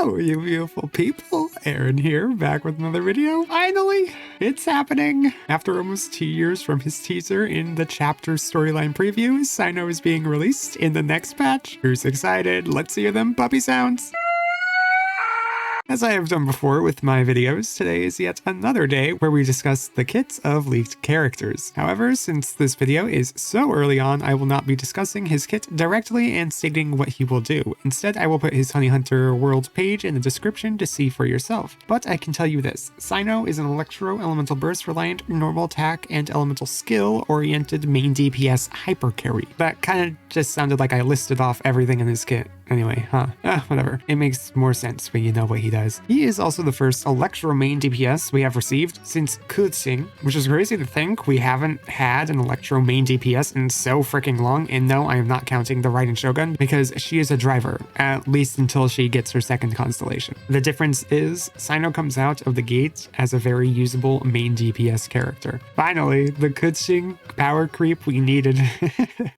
Hello, you beautiful people. Aaron here, back with another video. Finally, it's happening. After almost 2 years from his teaser in the chapter storyline preview, Cyno is being released in the next patch. Who's excited? Let's hear them puppy sounds. As I have done before with my videos, today is yet another day where we discuss the kits of leaked characters. However, since this video is so early on, I will not be discussing his kit directly and stating what he will do. Instead, I will put his Honey Hunter world page in the description to see for yourself. But I can tell you this, Cyno is an Electro Elemental Burst reliant, normal attack, and elemental skill oriented main DPS hyper carry. That kind of just sounded like I listed off everything in his kit. Anyway, whatever. It makes more sense when you know what he does. He is also the first Electro main DPS we have received since Husky, which is crazy to think we haven't had an Electro main DPS in so freaking long, and no, I am not counting the Raiden Shogun because she is a driver, at least until she gets her second constellation. The difference is, Cyno comes out of the gate as a very usable main DPS character. Finally, the Husky power creep we needed.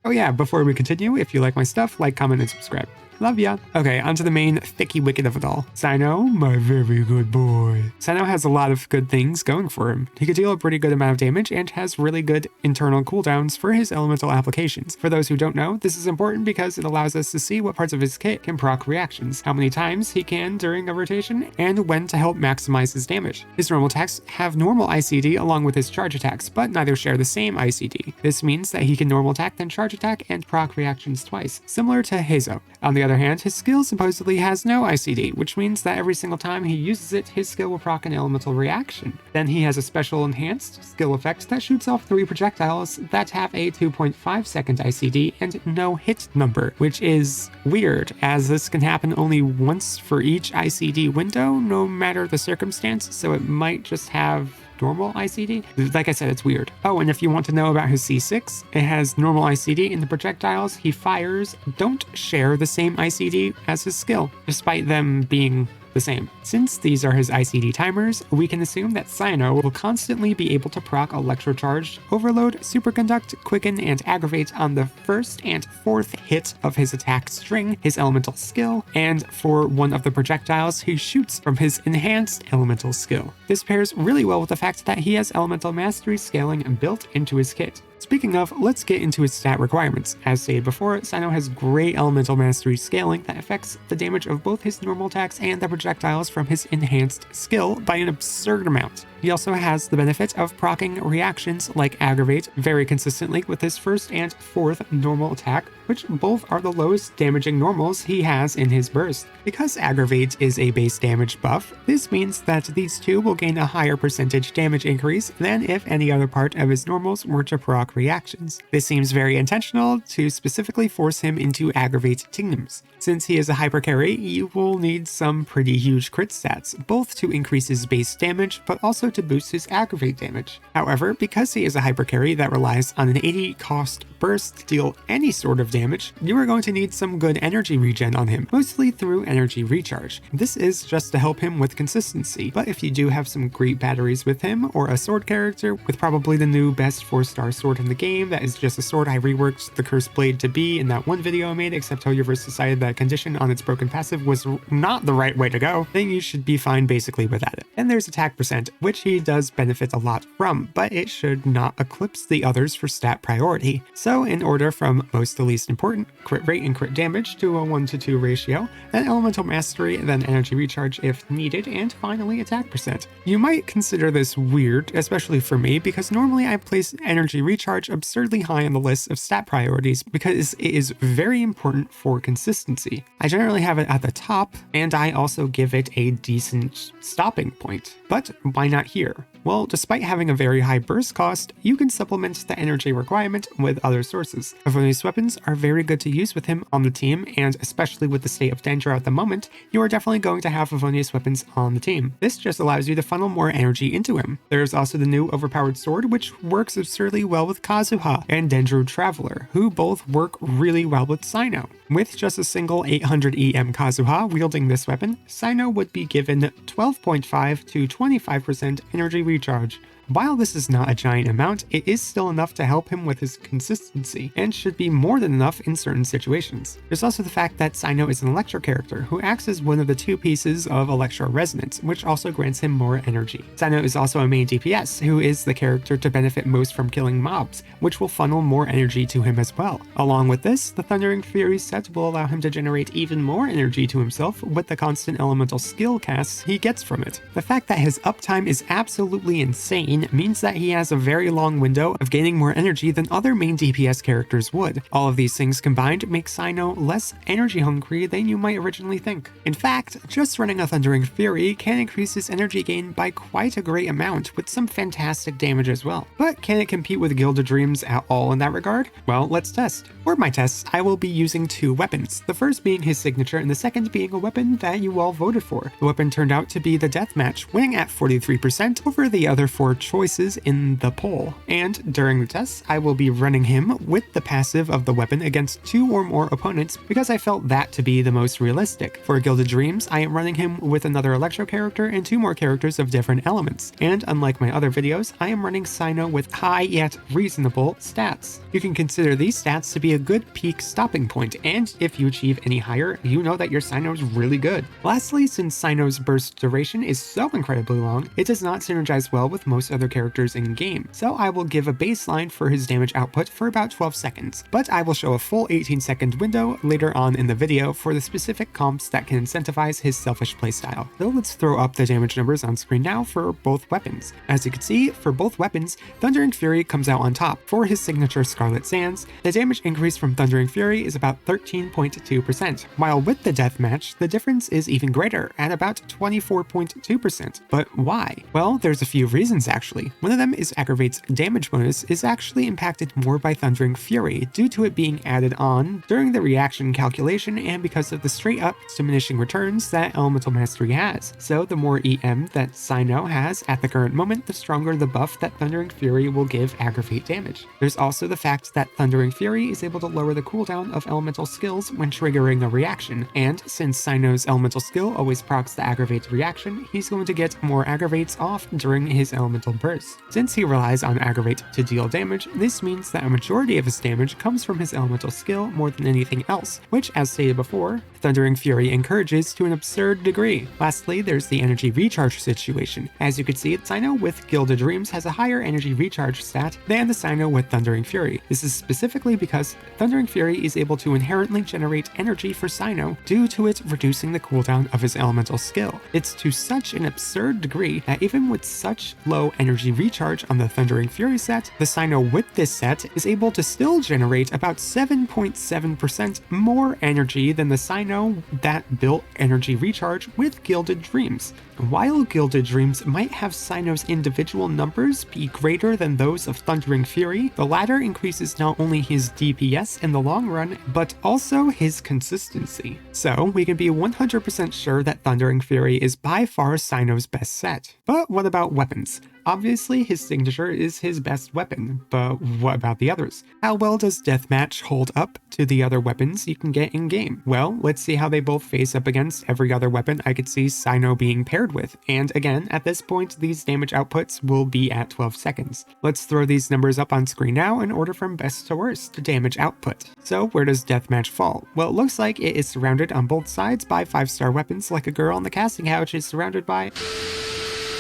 Oh yeah, before we continue, if you like my stuff, like, comment, and subscribe. Love ya. Okay, onto the main thicky wicked of it all. Cyno, my very good boy. Cyno has a lot of good things going for him. He can deal a pretty good amount of damage and has really good internal cooldowns for his elemental applications. For those who don't know, this is important because it allows us to see what parts of his kit can proc reactions, how many times he can during a rotation, and when to help maximize his damage. His normal attacks have normal ICD along with his charge attacks, but neither share the same ICD. This means that he can normal attack then charge attack and proc reactions twice, similar to Hazo. On the other hand, his skill supposedly has no ICD, which means that every single time he uses it, his skill will proc an elemental reaction. Then he has a special enhanced skill effect that shoots off 3 projectiles that have a 2.5 second ICD and no hit number, which is weird, as this can happen only once for each ICD window, no matter the circumstance, so it might just have normal ICD. Like I said, it's weird. Oh, and if you want to know about his C6, it has normal ICD, and the projectiles he fires don't share the same ICD as his skill, despite them being the same. Since these are his ICD timers, we can assume that Cyno will constantly be able to proc Electrocharge, Overload, Superconduct, Quicken, and Aggravate on the first and fourth hit of his attack string, his elemental skill, and for one of the projectiles he shoots from his enhanced elemental skill. This pairs really well with the fact that he has elemental mastery scaling built into his kit. Speaking of, let's get into his stat requirements. As stated before, Cyno has great elemental mastery scaling that affects the damage of both his normal attacks and the projectiles from his enhanced skill by an absurd amount. He also has the benefit of proccing reactions like Aggravate very consistently with his first and fourth normal attack, which both are the lowest damaging normals he has in his burst. Because Aggravate is a base damage buff, this means that these two will gain a higher percentage damage increase than if any other part of his normals were to proc reactions. This seems very intentional to specifically force him into Aggravate Tingdoms. Since he is a hyper carry, you will need some pretty huge crit stats, both to increase his base damage, but also to boost his aggravate damage. However, because he is a hyper carry that relies on an 80 cost burst to deal any sort of damage, you are going to need some good energy regen on him, mostly through energy recharge. This is just to help him with consistency, but if you do have some great batteries with him, or a sword character with probably the new best 4-star sword in the game that is just a sword I reworked the cursed blade to be in that one video I made, except Hoyoverse decided that condition on its broken passive was not the right way to go, then you should be fine basically without it. And there's attack percent, which he does benefit a lot from, but it should not eclipse the others for stat priority. So in order from most to least important, crit rate and crit damage to a 1:2 ratio, then elemental mastery, then energy recharge if needed, and finally attack percent. You might consider this weird, especially for me, because normally I place energy recharge absurdly high on the list of stat priorities because it is very important for consistency. I generally have it at the top, and I also give it a decent stopping point. But why not here? Well, despite having a very high burst cost, you can supplement the energy requirement with other sources. Favonius weapons are very good to use with him on the team, and especially with the state of danger at the moment, you are definitely going to have Favonius weapons on the team. This just allows you to funnel more energy into him. There's also the new overpowered sword, which works absurdly well with Kazuha and Dendro Traveler, who both work really well with Cyno. With just a single 800 EM Kazuha wielding this weapon, Cyno would be given 12.5 to 25% energy recharge While this is not a giant amount, it is still enough to help him with his consistency, and should be more than enough in certain situations. There's also the fact that Cyno is an Electro character who acts as one of the two pieces of Electro Resonance, which also grants him more energy. Cyno is also a main DPS, who is the character to benefit most from killing mobs, which will funnel more energy to him as well. Along with this, the Thundering Fury set will allow him to generate even more energy to himself with the constant elemental skill casts he gets from it. The fact that his uptime is absolutely insane means that he has a very long window of gaining more energy than other main DPS characters would. All of these things combined make Cyno less energy hungry than you might originally think. In fact, just running a Thundering Fury can increase his energy gain by quite a great amount with some fantastic damage as well. But can it compete with Gilded Dreams at all in that regard? Well, let's test. For my tests, I will be using two weapons, the first being his signature and the second being a weapon that you all voted for. The weapon turned out to be the Deathmatch, winning at 43% over the other four choices in the poll. And during the tests, I will be running him with the passive of the weapon against two or more opponents because I felt that to be the most realistic. For Gilded Dreams, I am running him with another Electro character and two more characters of different elements. And unlike my other videos, I am running Cyno with high yet reasonable stats. You can consider these stats to be a good peak stopping point, and if you achieve any higher, you know that your Cyno is really good. Lastly, since Cyno's burst duration is so incredibly long, it does not synergize well with most other characters in game, so I will give a baseline for his damage output for about 12 seconds, but I will show a full 18-second window later on in the video for the specific comps that can incentivize his selfish playstyle. So let's throw up the damage numbers on screen now for both weapons. As you can see, for both weapons, Thundering Fury comes out on top. For his signature Scarlet Sands, the damage increase from Thundering Fury is about 13.2%, while with the Deathmatch, the difference is even greater at about 24.2%. But why? Well, there's a few reasons actually. One of them is Aggravate's damage bonus is actually impacted more by Thundering Fury due to it being added on during the reaction calculation and because of the straight up diminishing returns that Elemental Mastery has. So the more EM that Cyno has at the current moment, the stronger the buff that Thundering Fury will give Aggravate damage. There's also the fact that Thundering Fury is able to lower the cooldown of elemental skills when triggering a reaction, and since Cyno's elemental skill always procs the Aggravate reaction, he's going to get more Aggravates off during his elemental burst. Since he relies on Aggravate to deal damage, this means that a majority of his damage comes from his elemental skill more than anything else, which, as stated before, Thundering Fury encourages to an absurd degree. Lastly, there's the energy recharge situation. As you can see, Cyno with Gilded Dreams has a higher energy recharge stat than the Cyno with Thundering Fury. This is specifically because Thundering Fury is able to inherently generate energy for Cyno due to it reducing the cooldown of his elemental skill. It's to such an absurd degree that even with such low energy recharge on the Thundering Fury set, the Cyno with this set is able to still generate about 7.7% more energy than the Cyno that built energy recharge with Gilded Dreams. While Gilded Dreams might have Cyno's individual numbers be greater than those of Thundering Fury, the latter increases not only his DPS in the long run, but also his consistency. So we can be 100% sure that Thundering Fury is by far Cyno's best set. But what about weapons? Obviously, his signature is his best weapon, but what about the others? How well does Deathmatch hold up to the other weapons you can get in-game? Well, let's see how they both face up against every other weapon I could see Cyno being paired with, and again, at this point, these damage outputs will be at 12 seconds. Let's throw these numbers up on screen now in order from best to worst damage output. So where does Deathmatch fall? Well, it looks like it is surrounded on both sides by 5-star weapons like a girl on the casting couch is surrounded by...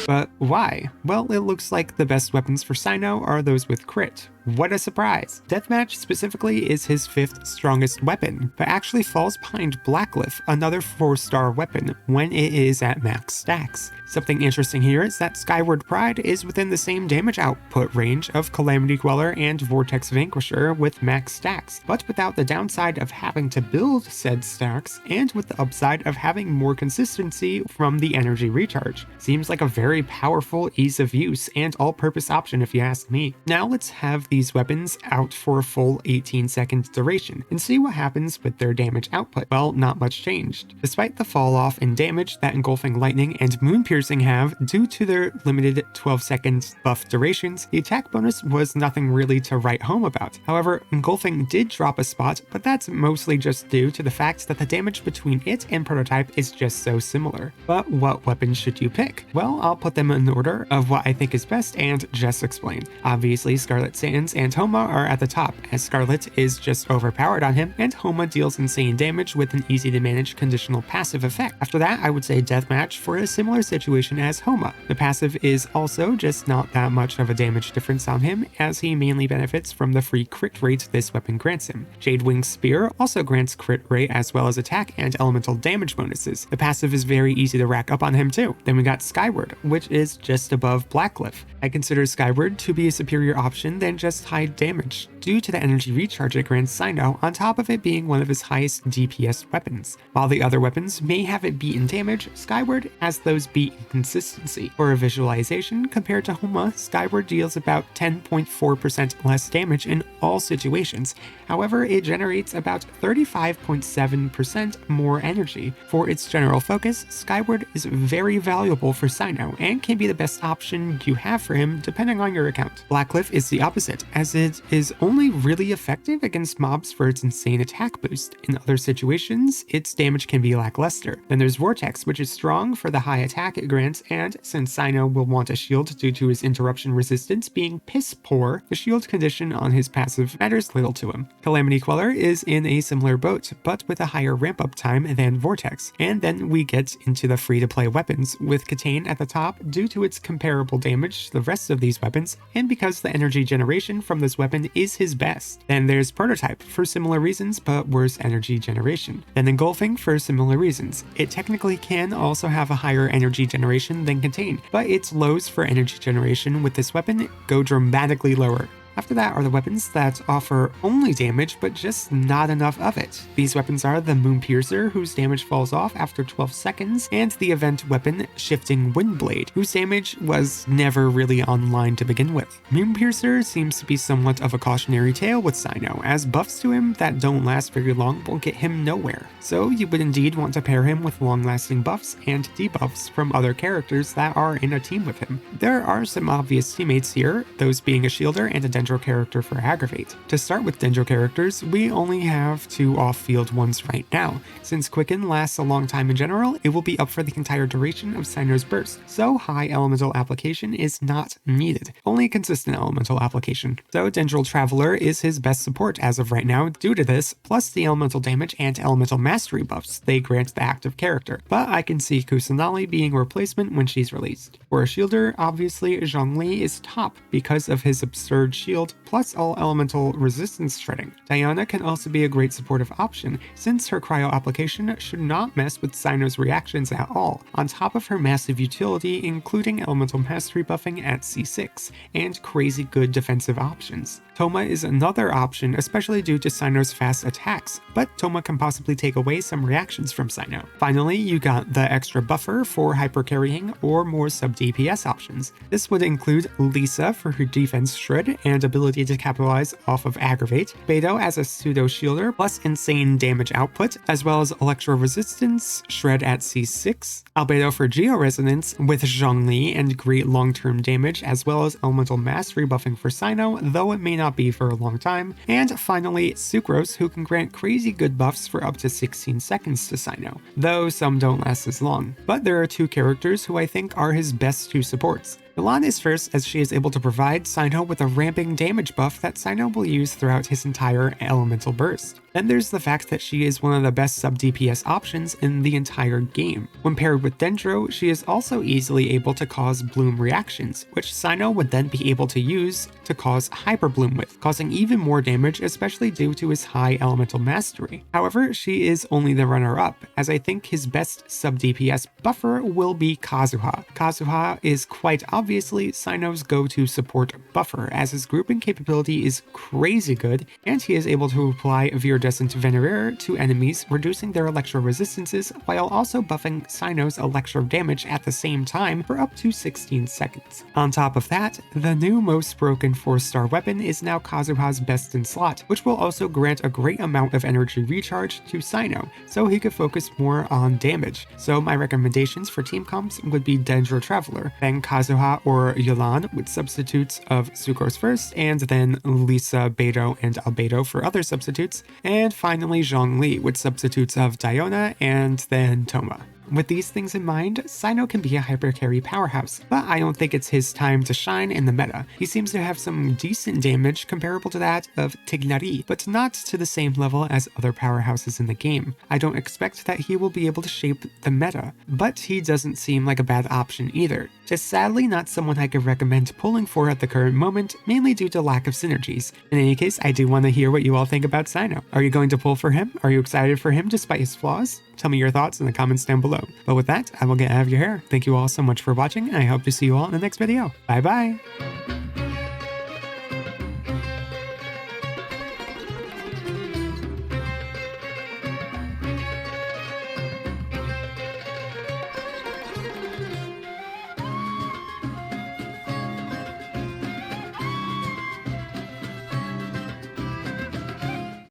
But why? Well, it looks like the best weapons for Cyno are those with crit. What a surprise! Deathmatch specifically is his 5th strongest weapon, but actually falls behind Blacklift, another 4-star weapon, when it is at max stacks. Something interesting here is that Skyward Pride is within the same damage output range of Calamity Queller and Vortex Vanquisher with max stacks, but without the downside of having to build said stacks, and with the upside of having more consistency from the energy recharge. Seems like a very powerful, ease of use, and all-purpose option if you ask me. Now let's have the these weapons out for a full 18-second duration and see what happens with their damage output. Well, not much changed. Despite the fall off in damage that Engulfing Lightning and Moon Piercing have due to their limited 12-second buff durations, the attack bonus was nothing really to write home about. However, Engulfing did drop a spot, but that's mostly just due to the fact that the damage between it and Prototype is just so similar. But what weapons should you pick? Well, I'll put them in order of what I think is best and just explain. Obviously, Scarlet Sans and Homa are at the top, as Scarlet is just overpowered on him, and Homa deals insane damage with an easy-to-manage conditional passive effect. After that, I would say Deathmatch for a similar situation as Homa. The passive is also just not that much of a damage difference on him, as he mainly benefits from the free crit rate this weapon grants him. Jadewing's Spear also grants crit rate as well as attack and elemental damage bonuses. The passive is very easy to rack up on him too. Then we got Skyward, which is just above Blackcliff. I consider Skyward to be a superior option than just high damage, due to the energy recharge it grants Cyno, on top of it being one of his highest DPS weapons. While the other weapons may have it beat in damage, Skyward has those beat in consistency. For a visualization, compared to Homa, Skyward deals about 10.4% less damage in all situations. However, it generates about 35.7% more energy. For its general focus, Skyward is very valuable for Cyno, and can be the best option you have for him depending on your account. Blackcliff is the opposite, as it is only really effective against mobs for its insane attack boost. In other situations, its damage can be lackluster. Then there's Vortex, which is strong for the high attack it grants, and since Cyno will want a shield due to his interruption resistance being piss poor, the shield condition on his passive matters little to him. Calamity Queller is in a similar boat, but with a higher ramp-up time than Vortex. And then we get into the free-to-play weapons, with Katane at the top due to its comparable damage to the rest of these weapons, and because the energy generation from this weapon is his best. Then there's Prototype, for similar reasons, but worse energy generation. Then Engulfing for similar reasons. It technically can also have a higher energy generation than Katane, but its lows for energy generation with this weapon go dramatically lower. After that are the weapons that offer only damage, but just not enough of it. These weapons are the Moon Piercer, whose damage falls off after 12 seconds, and the event weapon Shifting Windblade, whose damage was never really online to begin with. Moon Piercer seems to be somewhat of a cautionary tale with Cyno, as buffs to him that don't last very long will get him nowhere. So you would indeed want to pair him with long-lasting buffs and debuffs from other characters that are in a team with him. There are some obvious teammates here, those being a Shielder and a Dendro character for Aggravate. To start with Dendro characters, we only have 2 off-field ones right now. Since Quicken lasts a long time in general, it will be up for the entire duration of Cyno's burst, so high elemental application is not needed, only consistent elemental application. So Dendro Traveler is his best support as of right now due to this, plus the elemental damage and elemental mastery buffs they grant the active character, but I can see Kusanali being a replacement when she's released. For a Shielder, obviously Zhongli is top because of his absurd shield plus all elemental resistance shredding. Diana can also be a great supportive option, since her cryo application should not mess with Cyno's reactions at all, on top of her massive utility including elemental mastery buffing at C6, and crazy good defensive options. Toma is another option, especially due to Cyno's fast attacks, but Toma can possibly take away some reactions from Cyno. Finally, you got the extra buffer for hyper-carrying or more sub-DPS options. This would include Lisa for her defense shred and ability to capitalize off of Aggravate, Beidou as a pseudo-shielder plus insane damage output, as well as Electro Resistance, Shred at C6, Albedo for Geo-Resonance with Zhongli and great long-term damage, as well as Elemental Mastery buffing for Cyno, though it may not be for a long time, and finally Sucrose, who can grant crazy good buffs for up to 16 seconds to Cyno, though some don't last as long. But there are 2 characters who I think are his best 2 supports. Milan is first, as she is able to provide Cyno with a ramping damage buff that Cyno will use throughout his entire elemental burst. Then there's the fact that she is one of the best sub-DPS options in the entire game. When paired with Dendro, she is also easily able to cause Bloom reactions, which Cyno would then be able to use to cause Hyper Bloom with, causing even more damage, especially due to his high elemental mastery. However, she is only the runner-up, as I think his best sub-DPS buffer will be Kazuha. Kazuha is quite obvious obviously Cyno's go-to support buffer, as his grouping capability is crazy good, and he is able to apply Viridescent Venerer to enemies, reducing their electro resistances, while also buffing Cyno's electro damage at the same time for up to 16 seconds. On top of that, the new most broken 4-star weapon is now Kazuha's best in slot, which will also grant a great amount of energy recharge to Cyno, so he could focus more on damage. So my recommendations for team comps would be Dendro Traveler, then Kazuha or Yolan with substitutes of Sucrose first, and then Lisa, Beidou, and Albedo for other substitutes, and finally Zhongli with substitutes of Diona and then Toma. With these things in mind, Cyno can be a hypercarry powerhouse, but I don't think it's his time to shine in the meta. He seems to have some decent damage comparable to that of Tignari, but not to the same level as other powerhouses in the game. I don't expect that he will be able to shape the meta, but he doesn't seem like a bad option either. Just sadly not someone I could recommend pulling for at the current moment, mainly due to lack of synergies. In any case, I do want to hear what you all think about Cyno. Are you going to pull for him? Are you excited for him despite his flaws? Tell me your thoughts in the comments down below. But with that, I will get out of your hair. Thank you all so much for watching, and I hope to see you all in the next video. Bye bye!